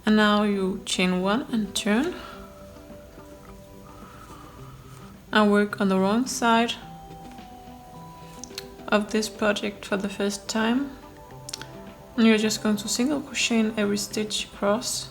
And now you chain 1 and turn. And work on the wrong side of this project for the first time. And you're just going to single crochet in every stitch across.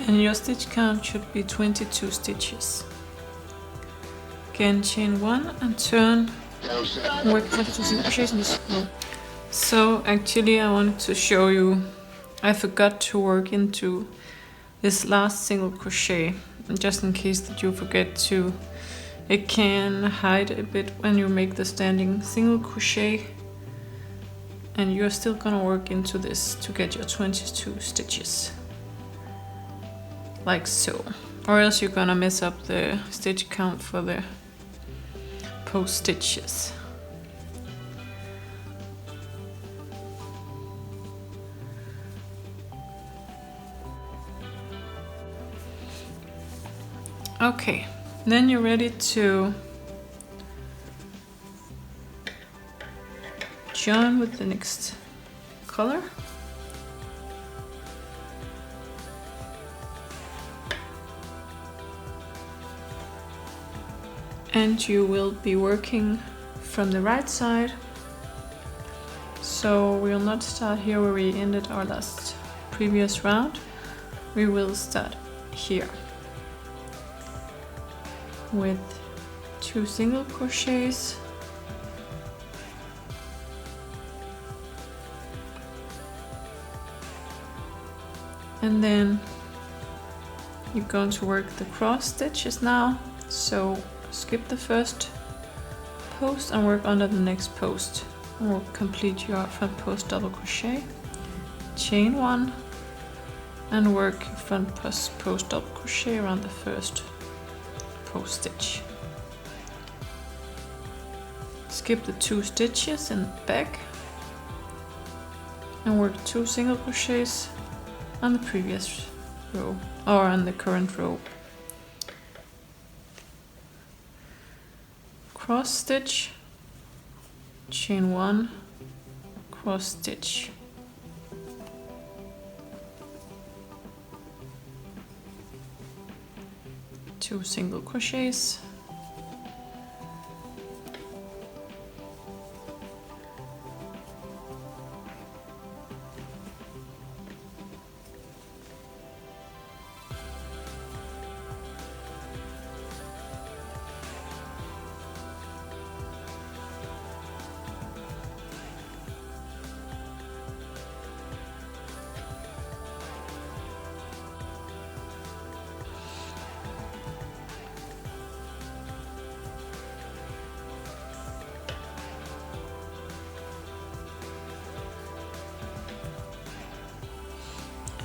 And your stitch count should be 22 stitches. Again, chain 1 and turn. Work 22 single crochets in this row. So actually I wanted to show you, I forgot to work into this last single crochet, just in case that you forget to. It can hide a bit when you make the standing single crochet, and you're still gonna work into this to get your 22 stitches. Like so, or else you're gonna mess up the stitch count for the post stitches. Okay, then you're ready to join with the next color. And you will be working from the right side. So we will not start here where we ended our last previous round. We will start here with 2 single crochets. And then you're going to work the cross stitches now. So skip the first post and work under the next post. And we'll complete your front post double crochet, chain 1, and work your front post double crochet around the first post stitch. Skip the 2 stitches in the back and work 2 single crochets on the previous row, or on the current row. Cross stitch, chain 1, cross stitch. Two single crochets.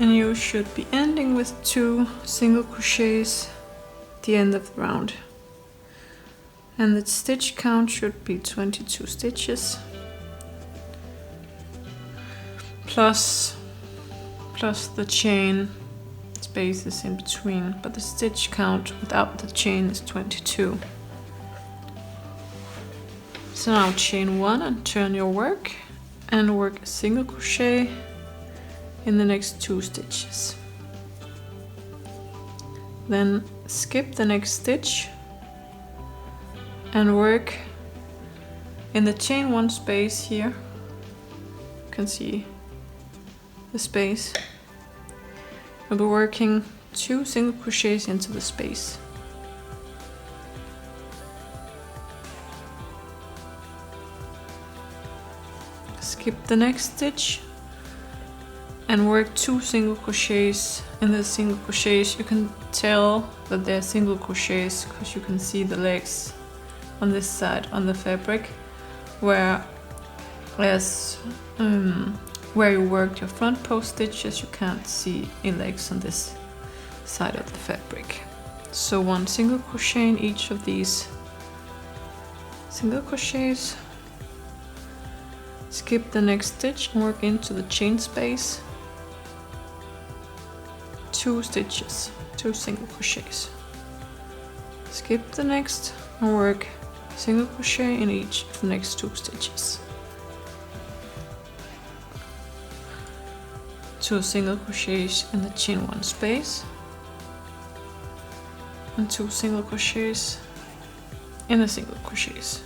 And you should be ending with 2 single crochets at the end of the round. And the stitch count should be 22 stitches. Plus the chain spaces in between, but the stitch count without the chain is 22. So now chain 1 and turn your work and work a single crochet in the next 2 stitches. Then skip the next stitch and work in the chain 1 space here. You can see the space. We'll be working 2 single crochets into the space. Skip the next stitch and work 2 single crochets. In the single crochets you can tell that they're single crochets because you can see the legs on this side on the fabric, where you worked your front post stitches you can't see any legs on this side of the fabric. So 1 single crochet in each of these single crochets, skip the next stitch and work into the chain space, 2 stitches, 2 single crochets, skip the next and work single crochet in each of the next 2 stitches, 2 single crochets in the chain 1 space, and 2 single crochets in the single crochets.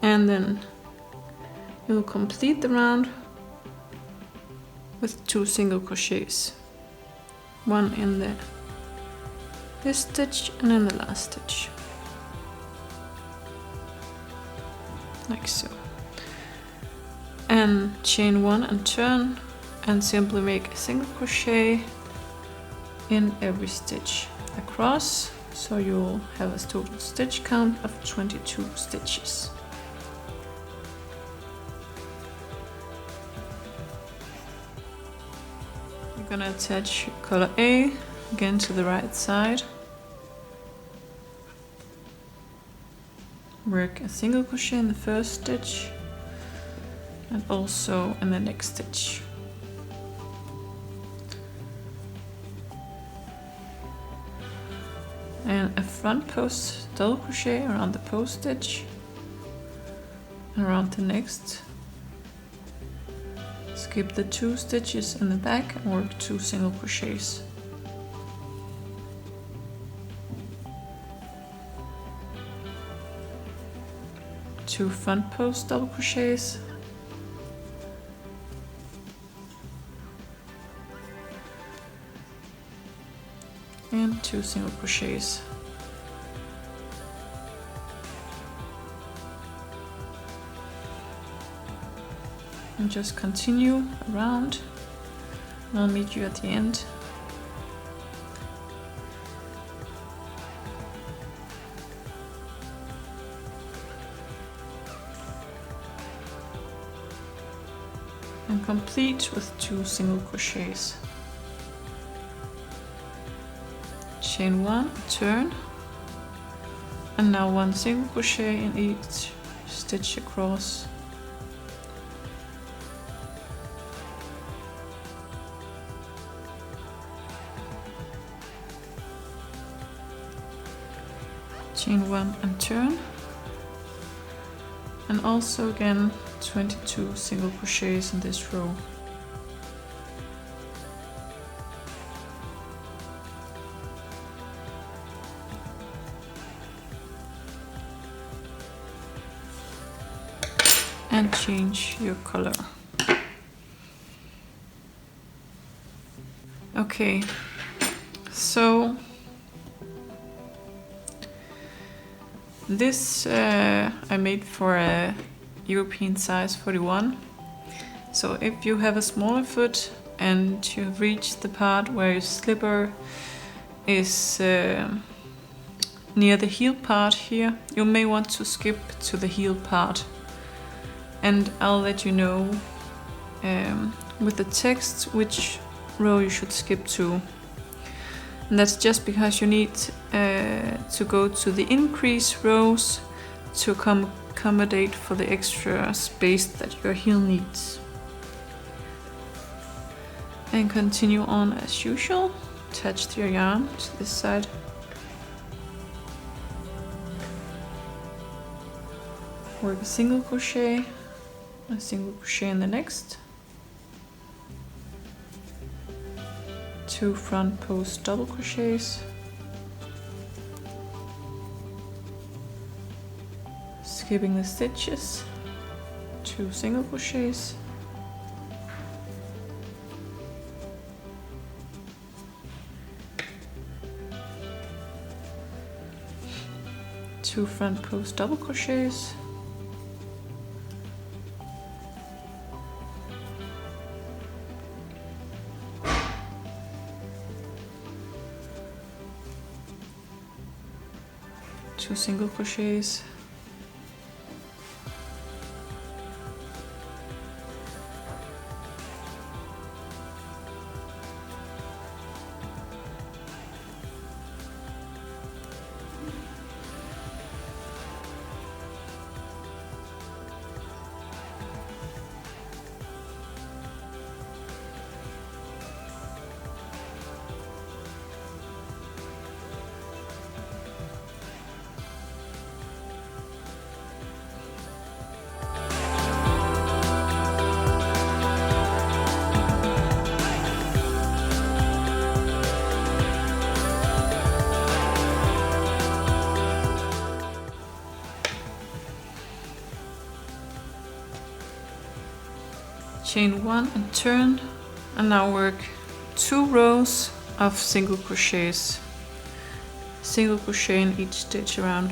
And then you'll complete the round with 2 single crochets, 1 in this stitch and in the last stitch, like so, and chain 1 and turn and simply make a single crochet in every stitch across, so you'll have a total stitch count of 22 stitches. I'm gonna attach color A again to the right side, work a single crochet in the first stitch and also in the next stitch, and a front post double crochet around the post stitch and around the next. Skip the 2 stitches in the back and work 2 single crochets. Two front post double crochets, and 2 single crochets. And just continue around, and I'll meet you at the end. And complete with 2 single crochets. Chain 1, turn, and now 1 single crochet in each stitch across. Chain 1 and turn, and also again 22 single crochets in this row. And change your color. Okay, so this I made for a European size 41. So if you have a smaller foot and you have reached the part where your slipper is near the heel part here, you may want to skip to the heel part. And I'll let you know with the text which row you should skip to. And that's just because you need to go to the increase rows to accommodate for the extra space that your heel needs. And continue on as usual. Attach your yarn to this side. Work a single crochet in the next. 2 front post double crochets, skipping the stitches, 2 single crochets, two front post double crochets, two single crochets, chain 1 and turn, and now work 2 rows of single crochets, single crochet in each stitch around.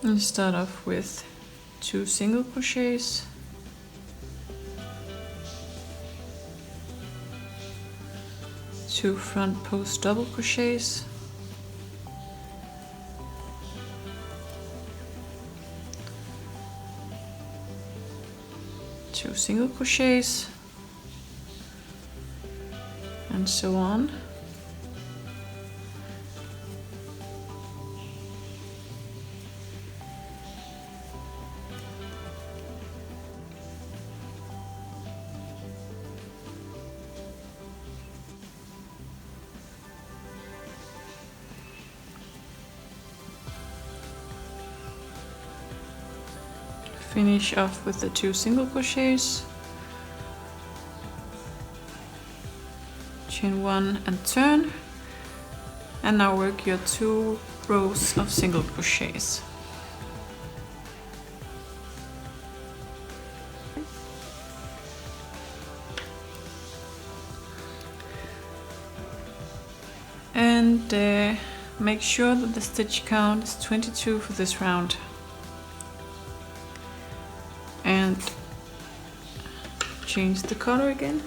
And start off with 2 single crochets, two front post double crochets, two single crochets, and so on. Finish off with the 2 single crochets, chain 1 and turn, and now work your 2 rows of single crochets. And make sure that the stitch count is 22 for this round. And change the color again.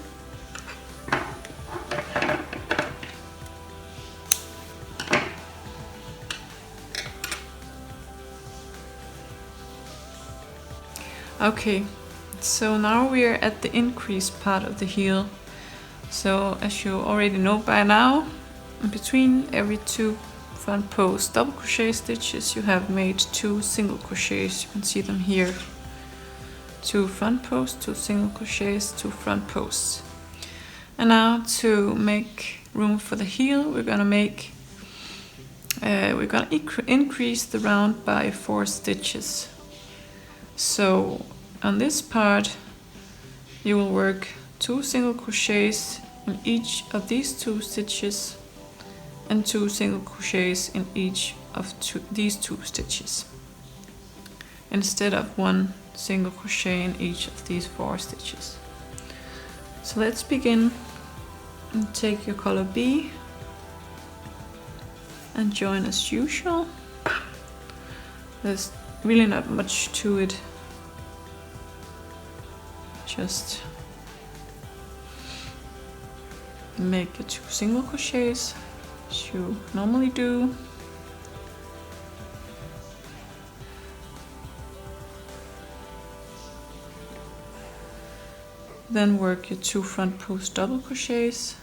Okay, so now we are at the increase part of the heel. So as you already know by now, in between every 2 front post double crochet stitches you have made 2 single crochets. You can see them here. 2 front posts, 2 single crochets, 2 front posts. And now to make room for the heel, we're gonna increase the round by 4 stitches. So on this part you will work 2 single crochets in each of these 2 stitches and 2 single crochets in each of these 2 stitches, instead of 1 single crochet in each of these 4 stitches. So let's begin, and take your color B and join as usual. There's really not much to it, just make your 2 single crochets as you normally do. Then work your 2 front post double crochets.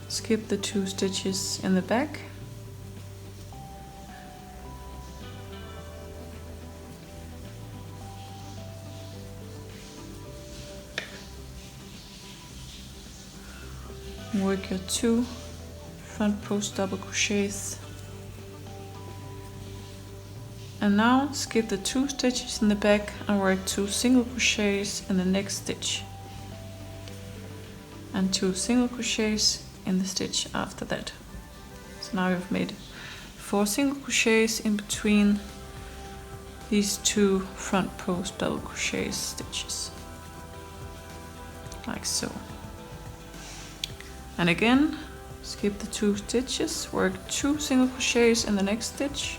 Skip the 2 stitches in the back. Work your 2 front post double crochets. And now skip the 2 stitches in the back and work 2 single crochets in the next stitch. And 2 single crochets in the stitch after that. So now you've made 4 single crochets in between these 2 front post double crochet stitches. Like so. And again, skip the 2 stitches, work 2 single crochets in the next stitch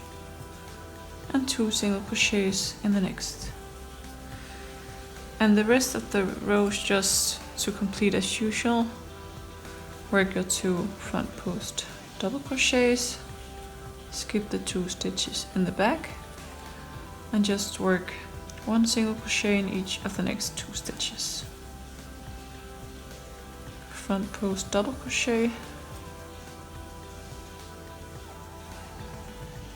and 2 single crochets in the next. And the rest of the row is just to complete as usual. Work your 2 front post double crochets, skip the 2 stitches in the back and just work 1 single crochet in each of the next 2 stitches. Front post double crochet,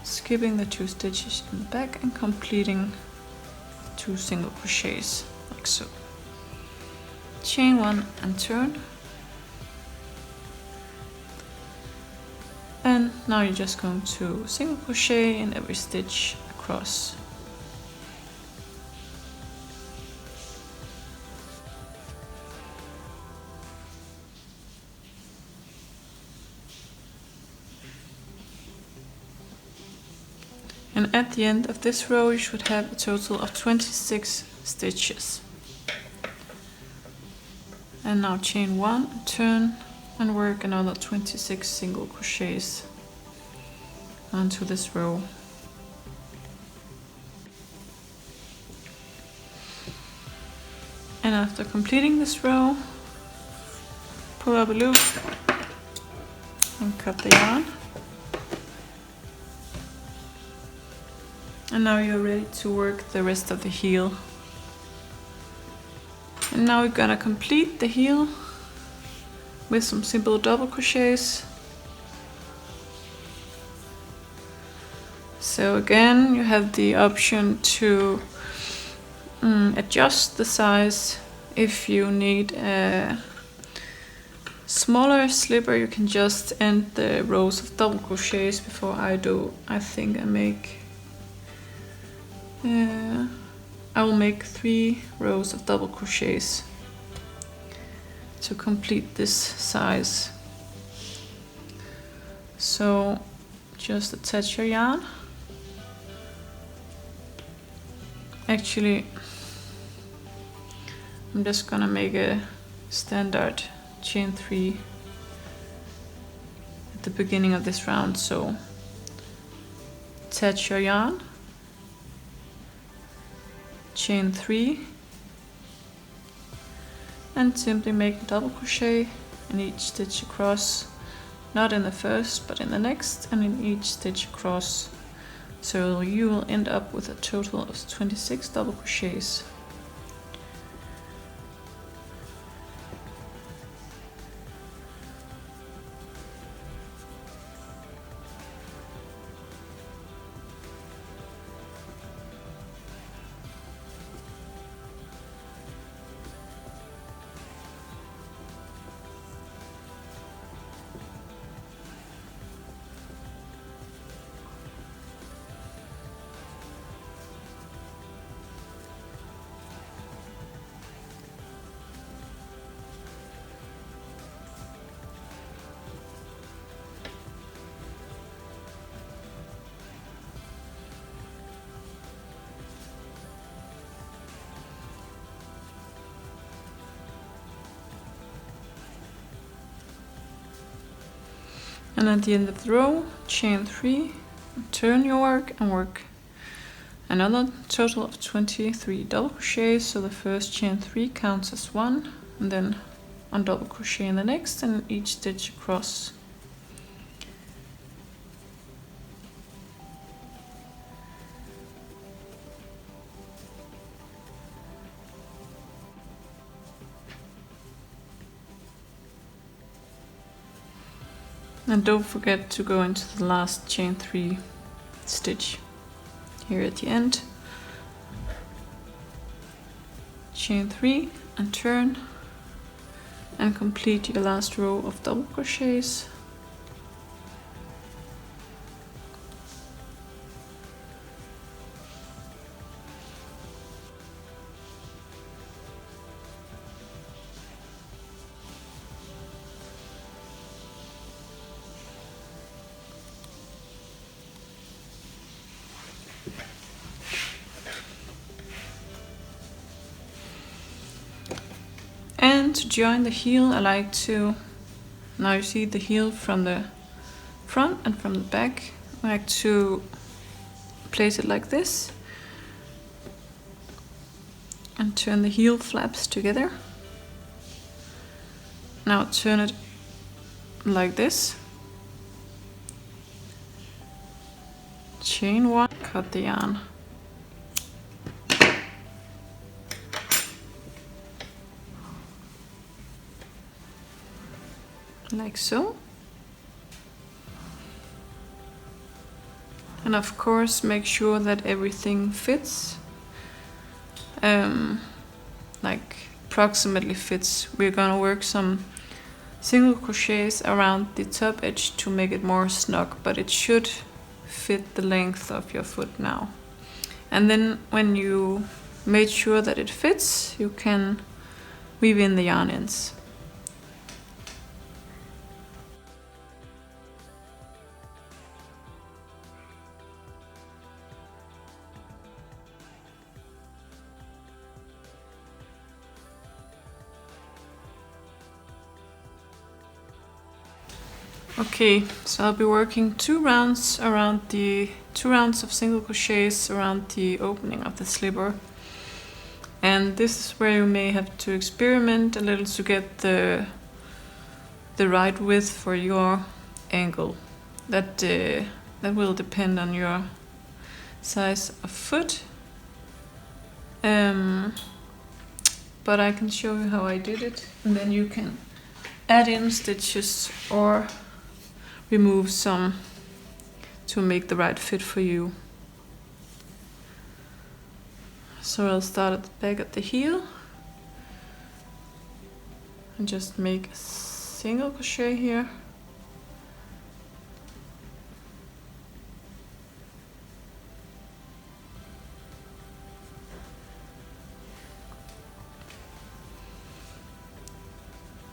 skipping the 2 stitches in the back and completing 2 single crochets like so. Chain 1 and turn. And now you're just going to single crochet in every stitch across. And at the end of this row you should have a total of 26 stitches. And now chain 1, turn and work another 26 single crochets onto this row. And after completing this row, pull up a loop and cut the yarn. And now you're ready to work the rest of the heel. And now we're gonna complete the heel with some simple double crochets. So again, you have the option to adjust the size. If you need a smaller slipper, you can just end the rows of double crochets before I do. I think I will make 3 rows of double crochets to complete this size. So just attach your yarn. Actually, I'm just gonna make a standard chain 3 at the beginning of this round. So attach your yarn, chain 3, and simply make a double crochet in each stitch across, not in the first but in the next, and in each stitch across. So you will end up with a total of 26 double crochets. And at the end of the row, chain 3, turn your work and work another total of 23 double crochets. So the first chain 3 counts as 1, and then on double crochet in the next, and each stitch across. And don't forget to go into the last chain 3 stitch here at the end. Chain 3 and turn and complete your last row of double crochets. And to join the heel, I like to, now you see the heel from the front and from the back, I like to place it like this and turn the heel flaps together. Now turn it like this, chain 1, cut the yarn. Like so. And of course make sure that everything fits, like approximately fits. We're gonna work some single crochets around the top edge to make it more snug, but it should fit the length of your foot now. And then when you made sure that it fits, you can weave in the yarn ends. Okay, so I'll be working 2 rounds around the 2 rounds of single crochets around the opening of the slipper. And this is where you may have to experiment a little to get the right width for your ankle. That will depend on your size of foot. But I can show you how I did it, and then you can add in stitches or remove some to make the right fit for you. So I'll start at the back at the heel and just make a single crochet here.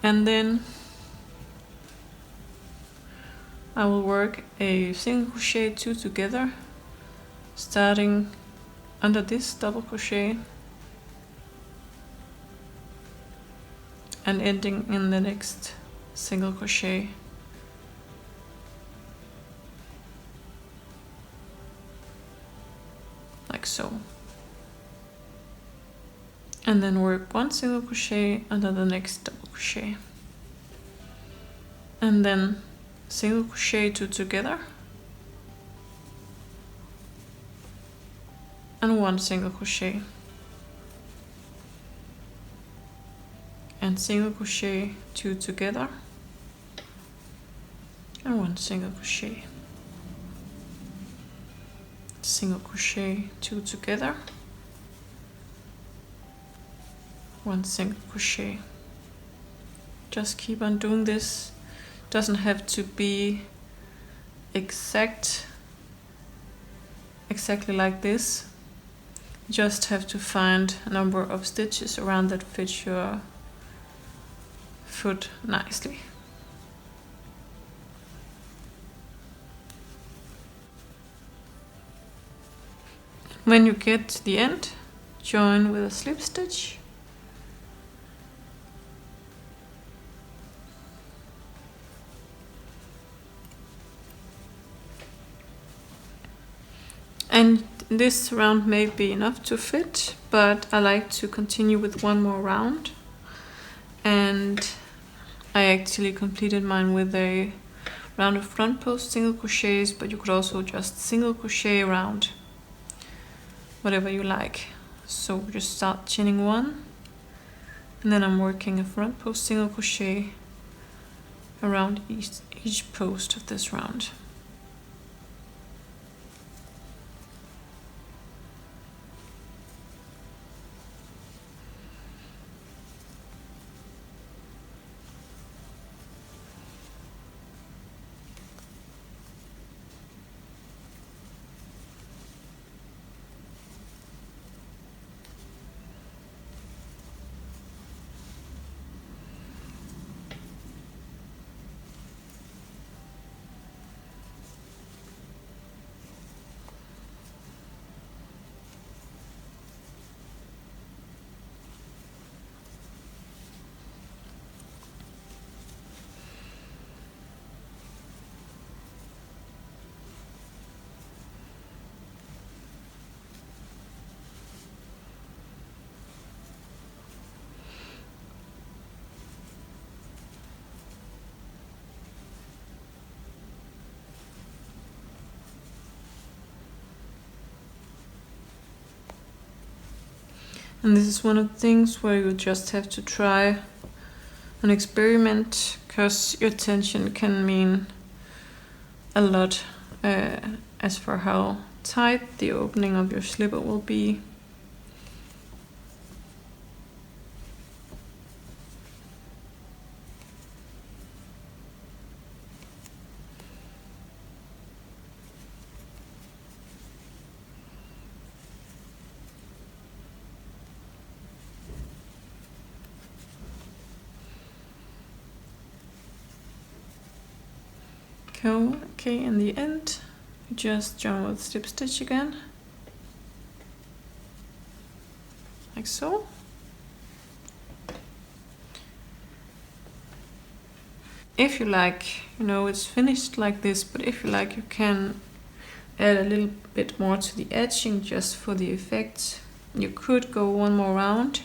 And then I will work a single crochet 2 together, starting under this double crochet and ending in the next single crochet. Like so. And then work 1 single crochet under the next double crochet. And then single crochet 2 together and 1 single crochet and single crochet 2 together and 1 single crochet, single crochet 2 together, 1 single crochet. Just keep on doing this. Doesn't have to be exactly like this. You just have to find a number of stitches around that fit your foot nicely. When you get to the end, join with a slip stitch. And this round may be enough to fit, but I like to continue with one more round. And I actually completed mine with a round of front post single crochets, but you could also just single crochet around whatever you like. So just start chaining one, and then I'm working a front post single crochet around each post of this round. And this is one of the things where you just have to try an experiment, because your tension can mean a lot as for how tight the opening of your slipper will be. Okay, in the end, you just join with slip stitch again, like so. If you like, it's finished like this, but if you like, you can add a little bit more to the edging just for the effect. You could go one more round,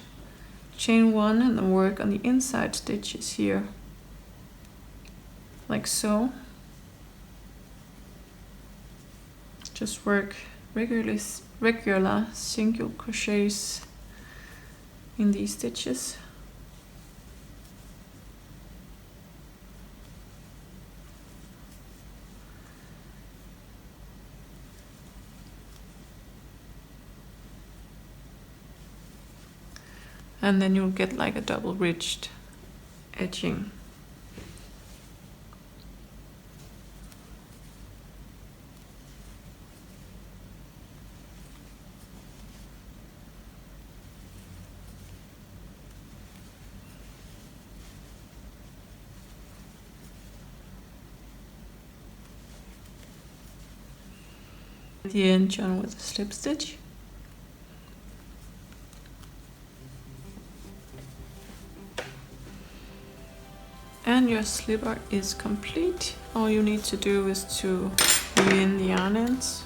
chain one, and then work on the inside stitches here, like so. Just work regular single crochets in these stitches. And then you'll get like a double ridged edging. At the end, join with a slip stitch. And your slipper is complete. All you need to do is to weave in the yarn ends.